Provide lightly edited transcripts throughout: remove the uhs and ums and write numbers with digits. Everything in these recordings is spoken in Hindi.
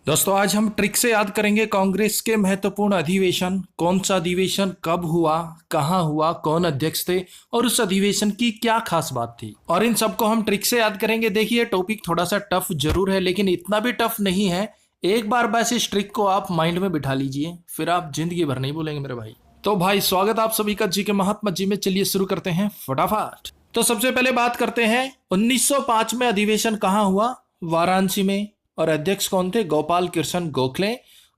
दोस्तों आज हम ट्रिक से याद करेंगे कांग्रेस के महत्वपूर्ण अधिवेशन। कौन सा अधिवेशन कब हुआ, कहाँ हुआ, कौन अध्यक्ष थे और उस अधिवेशन की क्या खास बात थी, और इन सबको हम ट्रिक से याद करेंगे। देखिए टॉपिक थोड़ा सा टफ जरूर है लेकिन इतना भी टफ नहीं है। एक बार बस इस ट्रिक को आप माइंड में बिठा लीजिए, फिर आप जिंदगी भर नहीं भूलेंगे मेरे भाई। तो भाई स्वागत आप सभी का जी के महात्मा जी में। चलिए शुरू करते हैं फटाफट। तो सबसे पहले बात करते हैं 1905 में अधिवेशन कहाँ हुआ, वाराणसी में। और अध्यक्ष कौन थे, गोपाल कृष्ण गोखले।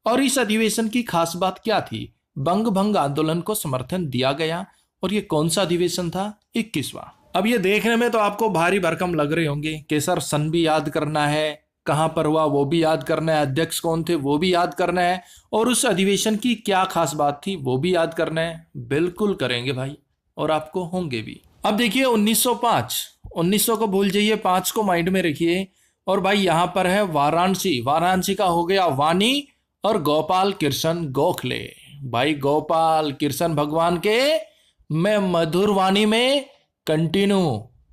और इस अधिवेशन की खास बात क्या थी, बंग भंग आंदोलन को समर्थन दिया गया। और ये कौन सा अधिवेशन था, 21वां। अब ये देखने में तो आपको भारी भरकम लग रहे होंगे कि सर सन भी याद करना है, कहां पर हुआ वो भी याद करना है, अध्यक्ष कौन थे वो भी याद करना है, और उस अधिवेशन की क्या खास बात थी वो भी याद करना है। बिल्कुल करेंगे भाई, और आपको होंगे भी। अब देखिए 1905, 1900 को भूल जाइए, 5 को माइंड में रखिए। और भाई यहां पर है वाराणसी, वाराणसी का हो गया वानी और गोपाल कृष्ण गोखले। भाई गोपाल कृष्ण भगवान के मैं मधुर वाणी में कंटिन्यू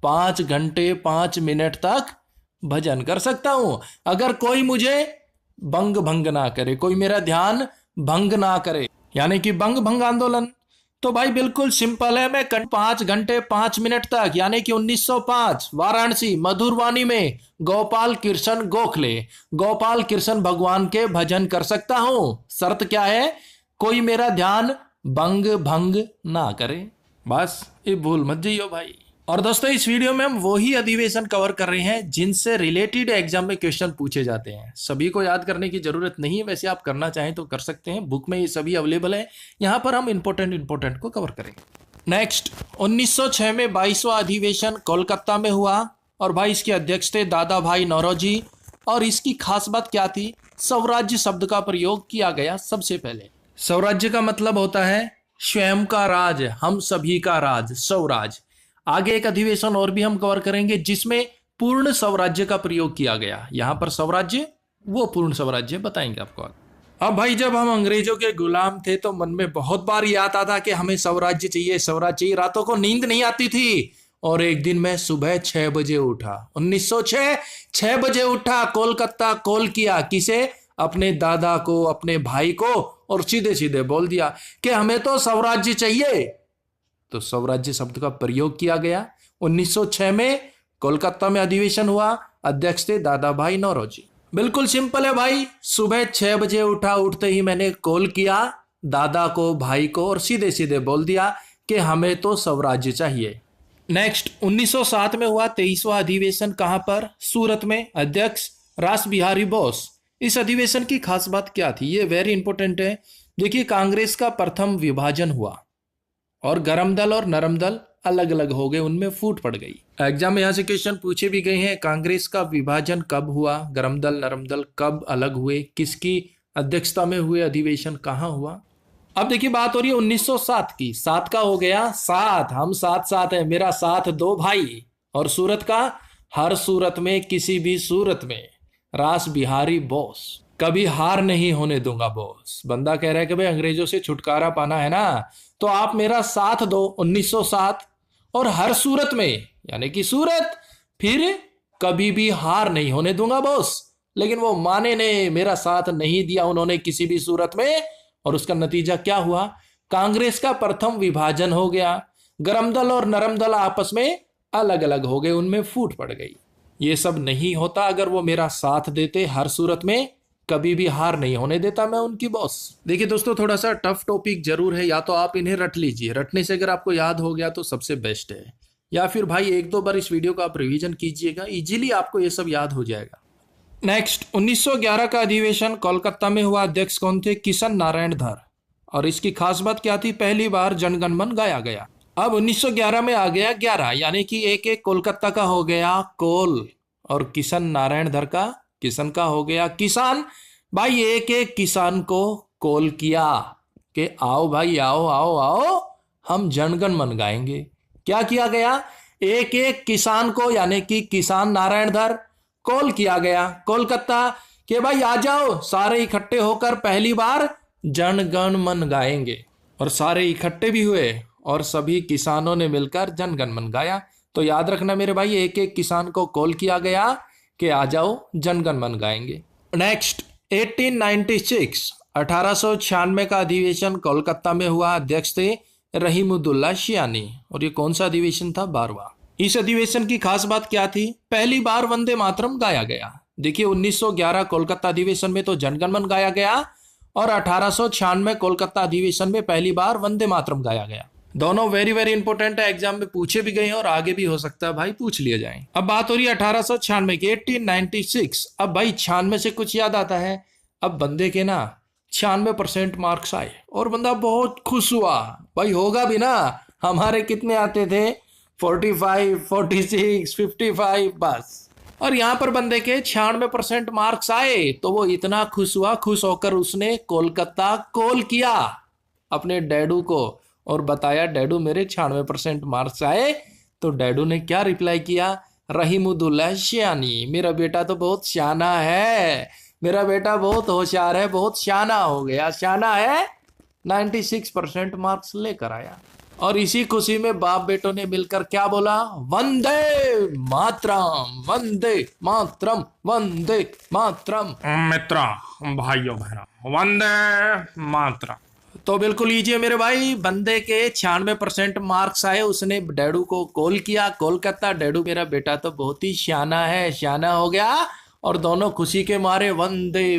5 घंटे 5 मिनट तक भजन कर सकता हूं। अगर कोई मुझे बंग भंग ना करे, कोई मेरा ध्यान भंग ना करे, यानी कि बंग भंग आंदोलन, तो भाई बिल्कुल सिंपल है। मैं 5 घंटे 5 मिनट तक, यानी कि 1905 वाराणसी मधुरवाणी में गोपाल कृष्ण गोखले, गोपाल कृष्ण भगवान के भजन कर सकता हूं। शर्त क्या है, कोई मेरा ध्यान बंग भंग ना करे। बस ये भूल मत जाइयो भाई। और दोस्तों इस वीडियो में हम वही अधिवेशन कवर कर रहे हैं जिनसे रिलेटेड एग्जाम में क्वेश्चन पूछे जाते हैं। सभी को याद करने की जरूरत नहीं है, वैसे आप करना चाहें तो कर सकते हैं, बुक में ये सभी अवेलेबल है। यहां पर हम इंपॉर्टेंट को कवर करेंगे। नेक्स्ट 1906 में 22वां अधिवेशन कोलकाता में हुआ। और भाई इसके अध्यक्ष थे दादा भाई नौरोजी। और इसकी खास बात क्या थी, स्वराज्य शब्द का प्रयोग किया गया। सबसे पहले स्वराज्य का मतलब होता है स्वयं का राज, हम सभी का राज, स्वराज। आगे एक अधिवेशन और भी हम कवर करेंगे जिसमें पूर्ण स्वराज्य का प्रयोग किया गया। यहां पर स्वराज्य वो पूर्ण स्वराज्य बताएंगे आपको। अब भाई जब हम अंग्रेजों के गुलाम थे तो मन में बहुत बार ये आता था कि हमें स्वराज्य चाहिए, स्वराज्य चाहिए। रातों को नींद नहीं आती थी। और एक दिन मैं सुबह 6 बजे उठा, 1906 6 बजे उठा, कोलकाता कॉल किया। किसे, अपने दादा को, अपने भाई को, और सीधे सीधे बोल दिया कि हमें तो स्वराज्य चाहिए। तो स्वराज्य शब्द का प्रयोग किया गया। 1906 में कोलकाता में अधिवेशन हुआ। अध्यक्ष थे दादा भाई नौरोजी। बिल्कुल सिंपल है भाई, सुबह 6 बजे उठा, उठते ही मैंने कॉल किया दादा को, भाई को, और सीधे सीधे बोल दिया कि हमें तो स्वराज्य चाहिए। नेक्स्ट 1907 में हुआ 23वां अधिवेशन। कहां पर, सूरत में। अध्यक्ष रास बिहारी बोस। इस अधिवेशन की खास बात क्या थी, ये वेरी इंपॉर्टेंट है। देखिए कांग्रेस का प्रथम विभाजन हुआ और गरम दल और नरम दल अलग अलग हो गए, उनमें फूट पड़ गई। एग्जाम में यहां से क्वेश्चन पूछे भी गए हैं, कांग्रेस का विभाजन कब हुआ, गरम दल नरम दल कब अलग हुए, किसकी अध्यक्षता में हुए अधिवेशन, कहां हुआ। अब देखिए बात हो रही है 1907 की। 7 का हो गया, 7 हम साथ साथ है, मेरा साथ दो भाई। और सूरत का, हर सूरत में, किसी भी सूरत में, रास बिहारी बोस। कभी हार नहीं होने दूंगा बॉस। बंदा कह रहा है कि भाई अंग्रेजों से छुटकारा पाना है ना, तो आप मेरा साथ दो 1907। और हर सूरत में, यानी कि सूरत, फिर कभी भी हार नहीं होने दूंगा बॉस। लेकिन वो माने नहीं, मेरा साथ नहीं दिया उन्होंने किसी भी सूरत में। और उसका नतीजा क्या हुआ, कांग्रेस का प्रथम विभाजन हो गया। गरम दल और नरम दल आपस में अलग अलग हो गए, उनमें फूट पड़ गई। ये सब नहीं होता अगर वो मेरा साथ देते, हर सूरत में कभी भी हार नहीं होने देता मैं उनकी बॉस। देखिए दोस्तों थोड़ा सा टफ टॉपिक जरूर है, या तो आप इन्हें रट लीजिए, रटने से अगर आपको याद हो गया तो सबसे बेस्ट है, या फिर भाई 1-2 बार इस वीडियो का आप रिवीजन कीजिएगा, इजीली आपको ये सब याद हो जाएगा। नेक्स्ट 1911 का अधिवेशन कोलकाता में हुआ। अध्यक्ष कौन थे, किशन नारायण धर। और इसकी खास बात क्या थी, पहली बार जनगण मन गाया गया। अब 1911 में आ गया 11, यानी कि एक एक कोलकाता का हो गया कोल, और किशन नारायण धर का, किशन का हो गया किसान। भाई एक एक किसान को कॉल किया कि आओ भाई, आओ आओ आओ, हम जनगण मन गाएंगे। क्या किया गया, एक एक किसान को, यानी कि किसान नारायण धर, कॉल किया गया कोलकाता कि भाई आ जाओ, सारे इकट्ठे होकर पहली बार जनगण मन गाएंगे। और सारे इकट्ठे भी हुए और सभी किसानों ने मिलकर जनगण मन गाया। तो याद रखना मेरे भाई, एक एक किसान को कॉल किया गया कि आ जाओ जनगण मन गाएंगे। नेक्स्ट 1896 1896 का अधिवेशन कोलकाता में हुआ। अध्यक्ष थे रहीमुद्दौला शियानी। और ये कौन सा अधिवेशन था? 12वां। इस अधिवेशन की खास बात क्या थी? पहली बार वंदे मातरम गाया गया। देखिए 1911 कोलकाता अधिवेशन में तो जनगण मन गाया गया और 1896 कोलकाता अधिवेशन में पहली बार वंदे मातरम गाया गया। दोनों वेरी वेरी इंपॉर्टेंट है, एग्जाम में पूछे भी गए हैं और आगे भी हो सकता है भाई पूछ लिए जाएं। अब बात हो रही है 1896 की, 1896। अब भाई 96 से कुछ याद आता है? अब बंदे के ना 96% मार्क्स आए और बंदा बहुत खुश हुआ। भाई होगा भी ना, हमारे कितने आते थे? 45, 46, 55 बस। और यहाँ पर बंदे के 96% मार्क्स आए तो वो इतना खुश हुआ, खुश होकर उसने कोलकाता कॉल किया अपने डैडू को और बताया डैडू मेरे 96% मार्क्स आए। तो डैडू ने क्या रिप्लाई किया? रहीमुद्दौला शियानी, मेरा बेटा तो बहुत शाना है, मेरा बेटा बहुत होशियार है, बहुत शाना हो गया, शाना है। 96% मार्क्स लेकर आया। और इसी खुशी में बाप बेटों ने मिलकर क्या बोला? वंदे मातरम, वंदे मातरम, वंदे मातरम। मित्रों, भाइयों बहनों, वंदे मातरम। तो बिल्कुल लीजिए मेरे भाई, बंदे के 96% मार्क्स आए, उसने डैडू को कॉल किया कोलकाता। डैडू मेरा बेटा तो बहुत ही शाना है, शाना हो गया। और दोनों खुशी के मारे वंदे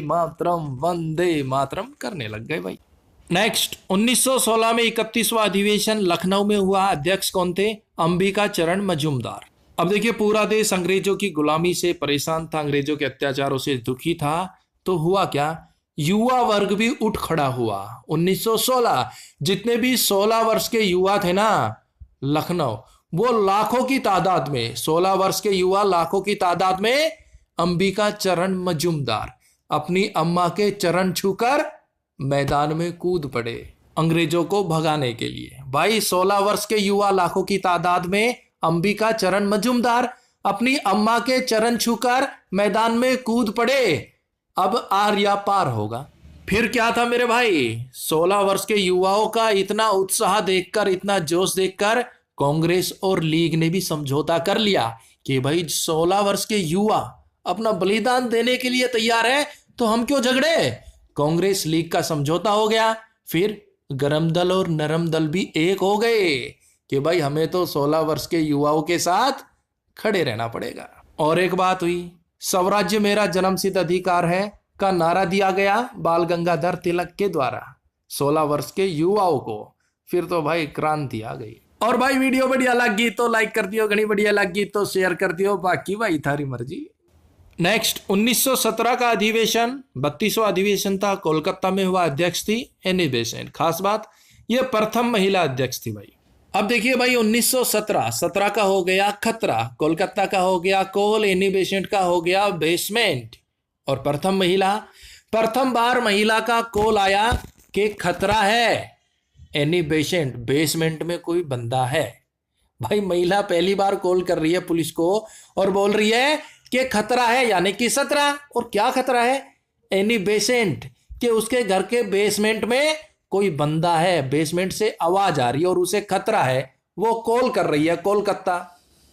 मातरम करने लग गए भाई। नेक्स्ट 1916 में 31वां अधिवेशन लखनऊ में हुआ। अध्यक्ष कौन थे? अंबिका चरण मजूमदार। अब देखिए पूरा देश अंग्रेजों की गुलामी से परेशान था, अंग्रेजों के अत्याचारों से दुखी था। तो हुआ क्या? युवा वर्ग भी उठ खड़ा हुआ। 1916 जितने भी 16 वर्ष के युवा थे ना लखनऊ, वो लाखों की तादाद में, 16 वर्ष के युवा लाखों की तादाद में अंबिका चरण मजूमदार अपनी अम्मा के चरण छूकर मैदान में कूद पड़े अंग्रेजों को भगाने के लिए। भाई 16 वर्ष के युवा लाखों की तादाद में अंबिका चरण मजूमदार अपनी अम्मा के चरण छूकर मैदान में कूद पड़े। अब आर या पार होगा। फिर क्या था मेरे भाई? 16 वर्ष के युवाओं का इतना उत्साह देखकर, इतना जोश देखकर कांग्रेस और लीग ने भी समझौता कर लिया कि भाई 16 वर्ष के युवा अपना बलिदान देने के लिए तैयार है तो हम क्यों झगड़े। कांग्रेस लीग का समझौता हो गया। फिर गरम दल और नरम दल भी एक हो गए कि भाई हमें तो 16 वर्ष के युवाओं के साथ खड़े रहना पड़ेगा। और एक बात हुई, स्वराज्य मेरा जन्मसिद्ध अधिकार है का नारा दिया गया बाल गंगाधर तिलक के द्वारा 16 वर्ष के युवाओं को। फिर तो भाई क्रांति आ गई। और भाई वीडियो बढ़िया लगी तो लाइक कर दियो, घनी बढ़िया लगी तो शेयर कर दियो, बाकी भाई थारी मर्जी। नेक्स्ट 1917 का अधिवेशन 32वां अधिवेशन था, कोलकाता में हुआ। अध्यक्ष थी एनी बेसेंट। खास बात ये प्रथम महिला अध्यक्ष थी भाई। अब देखिए भाई 1917 का हो गया खतरा, कोलकाता का हो गया कोल, एनी बेसेंट का हो गया बेसमेंट। और प्रथम बार महिला का कॉल आया कि खतरा है, एनी बेसेंट, बेसमेंट में कोई बंदा है। भाई महिला पहली बार कॉल कर रही है पुलिस को और बोल रही है कि खतरा है, यानी कि 17। और क्या खतरा है? एनी बेसेंट, कि उसके घर के बेसमेंट में कोई बंदा है, बेसमेंट से आवाज आ रही है और उसे खतरा है। वो कॉल कर रही है कोलकाता।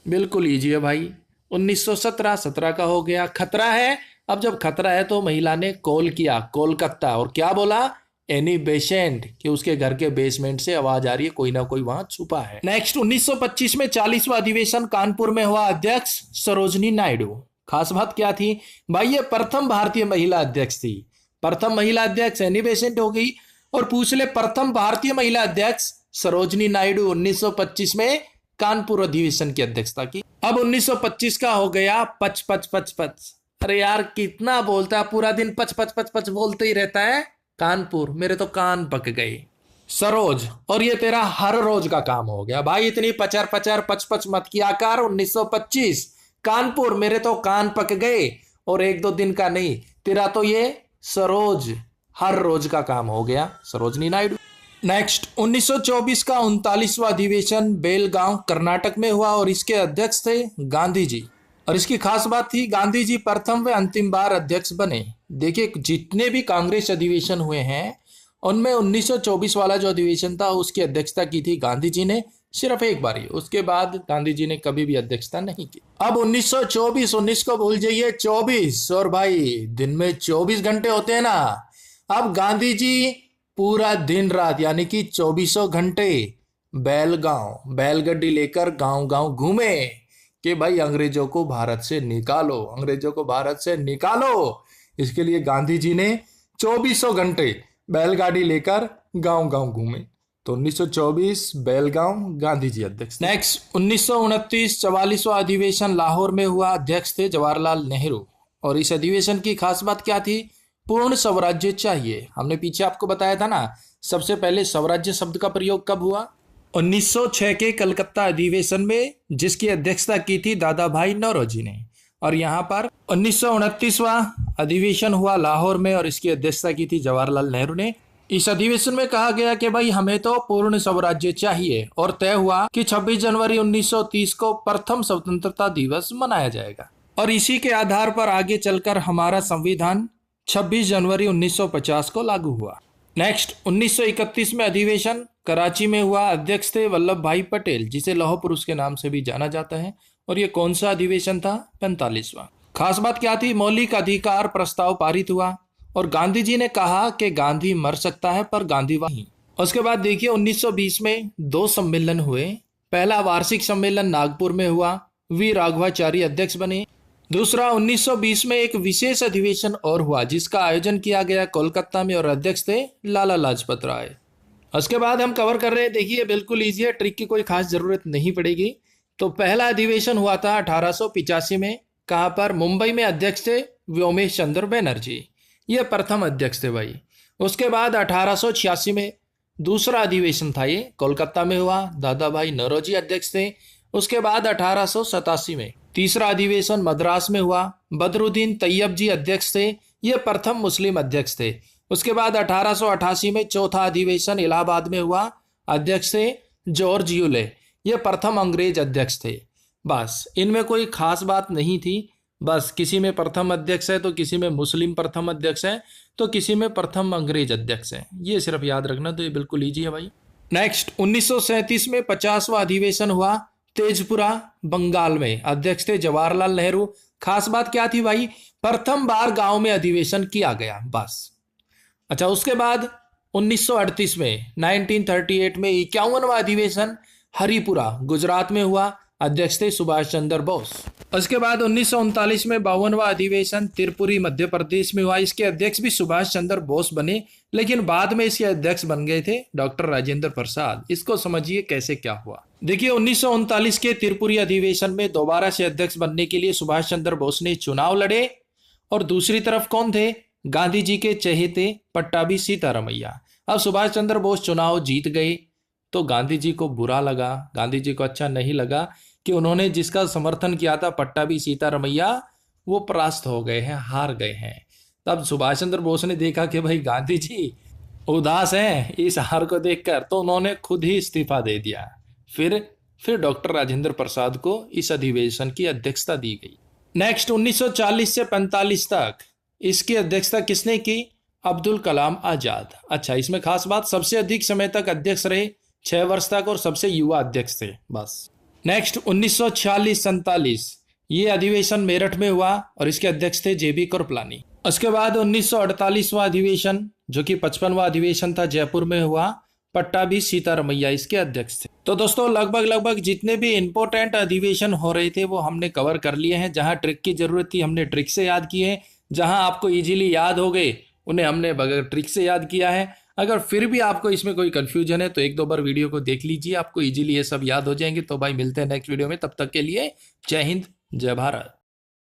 बिल्कुल लीजिए भाई 1917 का हो गया खतरा है। अब जब खतरा है तो महिला ने कॉल किया कोलकाता और क्या बोला? एनी बेसेंट, कि उसके घर के बेसमेंट से आवाज आ रही है, कोई ना कोई वहां छुपा है। नेक्स्ट 1925 में 40वां अधिवेशन कानपुर में हुआ। अध्यक्ष सरोजनी नायडू। खास बात क्या थी भाई? ये प्रथम भारतीय महिला अध्यक्ष थी। प्रथम महिला अध्यक्ष एनी बेसेंट हो गई और पूछ ले प्रथम भारतीय महिला अध्यक्ष सरोजनी नायडू 1925 में कानपुर अधिवेशन की अध्यक्षता की। अब 1925 का हो गया पच पच पच पच। अरे यार कितना बोलता है, पूरा दिन पच पच पच पच बोलते ही रहता है। कानपुर, मेरे तो कान पक गए। सरोज, और ये तेरा हर रोज का काम हो गया भाई, इतनी पचर पचर पच पच मत किया कर। 1925 कानपुर, मेरे तो कान पक गए। और एक दो दिन का नहीं, तेरा तो ये सरोज हर रोज का काम हो गया, सरोजनी नायडू। नेक्स्ट 1924 का 39वां अधिवेशन बेलगांव कर्नाटक में हुआ और इसके अध्यक्ष थे गांधी जी। और इसकी खास बात थी गांधी जी प्रथम व अंतिम बार अध्यक्ष बने। देखिए जितने भी कांग्रेस अधिवेशन हुए हैं उनमें 1924 वाला जो अधिवेशन था उसकी अध्यक्षता की थी गांधी जी ने। सिर्फ एक बार ही, उसके बाद गांधी जी ने कभी भी अध्यक्षता नहीं की। अब 1924, 19 को भूल जाइए, 24, और भाई दिन में 24 घंटे होते हैं ना। अब गांधी जी पूरा दिन रात यानी कि 24 घंटे बैलगाड़ी लेकर गांव गांव घूमे कि भाई अंग्रेजों को भारत से निकालो, अंग्रेजों को भारत से निकालो। इसके लिए गांधी जी ने 24 घंटे बैलगाड़ी लेकर गांव गांव घूमे। तो 1924 बेलगांव, गांधी जी अध्यक्ष। नेक्स्ट 1929 44वां अधिवेशन लाहौर में हुआ, अध्यक्ष थे जवाहरलाल नेहरू। और इस अधिवेशन की खास बात क्या थी? पूर्ण स्वराज्य चाहिए। हमने पीछे आपको बताया था ना, सबसे पहले स्वराज्य शब्द का प्रयोग कब हुआ? 1906 के कलकत्ता अधिवेशन में, जिसकी अध्यक्षता की थी दादा भाई नौरोजी ने। और यहाँ पर 1929वां अधिवेशन हुआ लाहौर में और इसकी अध्यक्षता की थी जवाहरलाल नेहरू ने। इस अधिवेशन में कहा गया कि भाई हमें तो पूर्ण स्वराज्य चाहिए और तय हुआ कि 26 जनवरी 1930 को प्रथम स्वतंत्रता दिवस मनाया जाएगा। और इसी के आधार पर आगे चलकर हमारा संविधान 26 जनवरी 1950 को लागू हुआ। नेक्स्ट 1931 में अधिवेशन कराची में हुआ, अध्यक्ष थे वल्लभ भाई पटेल, जिसे लौह पुरुष के नाम से भी जाना जाता है। और ये कौन सा अधिवेशन था? 45वां। खास बात क्या थी? मौलिक अधिकार प्रस्ताव पारित हुआ और गांधी जी ने कहा कि गांधी मर सकता है पर गांधीवाद नहीं। उसके बाद देखिए 1920 में 2 सम्मेलन हुए। पहला वार्षिक सम्मेलन नागपुर में हुआ, वी राघवाचारी अध्यक्ष बने। दूसरा 1920 में एक विशेष अधिवेशन और हुआ जिसका आयोजन किया गया कोलकाता में और अध्यक्ष थे लाला लाजपत राय। उसके बाद हम कवर कर रहे हैं, देखिए बिल्कुल ईजी है, ट्रिक की कोई खास जरूरत नहीं पड़ेगी। तो पहला अधिवेशन हुआ था 1885 में, कहाँ पर? मुंबई में। अध्यक्ष थे व्योमेश चंद्र बनर्जी, ये प्रथम अध्यक्ष थे भाई। उसके बाद 1886 में दूसरा अधिवेशन था, ये कोलकाता में हुआ, दादा भाई नौरोजी अध्यक्ष थे। उसके बाद 1887 में तीसरा अधिवेशन मद्रास में हुआ, बदरुद्दीन तैयब जी अध्यक्ष थे, ये प्रथम मुस्लिम अध्यक्ष थे। उसके बाद 1888 में चौथा अधिवेशन इलाहाबाद में हुआ, अध्यक्ष थे जॉर्ज यूले, ये प्रथम अंग्रेज अध्यक्ष थे। बस इनमें कोई खास बात नहीं थी, बस किसी में प्रथम अध्यक्ष है तो किसी में मुस्लिम प्रथम अध्यक्ष है तो किसी में प्रथम अंग्रेज अध्यक्ष है, ये सिर्फ याद रखना। तो ये बिल्कुल ईजी है भाई। नेक्स्ट 1937 में 50वां अधिवेशन हुआ, तेजपुरा बंगाल में, अध्यक्ष थे जवाहरलाल नेहरू। खास बात क्या थी भाई? प्रथम बार गांव में अधिवेशन किया गया, बस। अच्छा, उसके बाद 1938 में 1938 में 51वां अधिवेशन हरिपुरा गुजरात में हुआ, अध्यक्ष थे सुभाष चंद्र बोस। उसके बाद 1939 में 52वां अधिवेशन त्रिपुरी मध्य प्रदेश में हुआ, इसके अध्यक्ष भी सुभाष चंद्र बोस बने, लेकिन बाद में इसके अध्यक्ष बन गए थे डॉक्टर राजेंद्र प्रसाद। इसको समझिए कैसे क्या हुआ। देखिए 1939 के त्रिपुरी अधिवेशन में दोबारा से अध्यक्ष बनने के लिए सुभाष चंद्र बोस ने चुनाव लड़े और दूसरी तरफ कौन थे? गांधी जी के चहेते पट्टाभी सीतारमैया। अब सुभाष चंद्र बोस चुनाव जीत गए तो गांधी जी को बुरा लगा, गांधी जी को अच्छा नहीं लगा कि उन्होंने जिसका समर्थन किया था पट्टाभी सीतारमैया, वो परास्त हो गए हैं, हार गए हैं। तब सुभाष चंद्र बोस ने देखा कि भाई गांधी जी उदास हैं इस हार को देखकर, तो उन्होंने खुद ही इस्तीफा दे दिया। फिर डॉक्टर राजेंद्र प्रसाद को इस अधिवेशन की अध्यक्षता दी गई। नेक्स्ट 1940 से 45 तक इसकी अध्यक्षता किसने की? अब्दुल कलाम आजाद। अच्छा, इसमें खास बात, सबसे अधिक समय तक अध्यक्ष रहे 6 वर्ष तक और सबसे युवा अध्यक्ष थे, बस। नेक्स्ट 1946-47 ये अधिवेशन मेरठ में हुआ और इसके अध्यक्ष थे जेबी कृपलानी। उसके बाद 1948वां अधिवेशन जो कि 55वां अधिवेशन था जयपुर में हुआ, पट्टाभी सीतारमैया इसके अध्यक्ष थे। तो दोस्तों लगभग जितने भी इंपॉर्टेंट अधिवेशन हो रहे थे वो हमने कवर कर लिए हैं। जहां ट्रिक की जरूरत थी हमने ट्रिक से याद किए, जहां आपको इजीली याद हो गए उन्हें हमने बगैर ट्रिक से याद किया है। अगर फिर भी आपको इसमें कोई कंफ्यूजन है तो 1-2 बार वीडियो को देख लीजिए, आपको इजीली ये सब याद हो जाएंगे। तो भाई मिलते हैं नेक्स्ट वीडियो में, तब तक के लिए जय हिंद, जय भारत।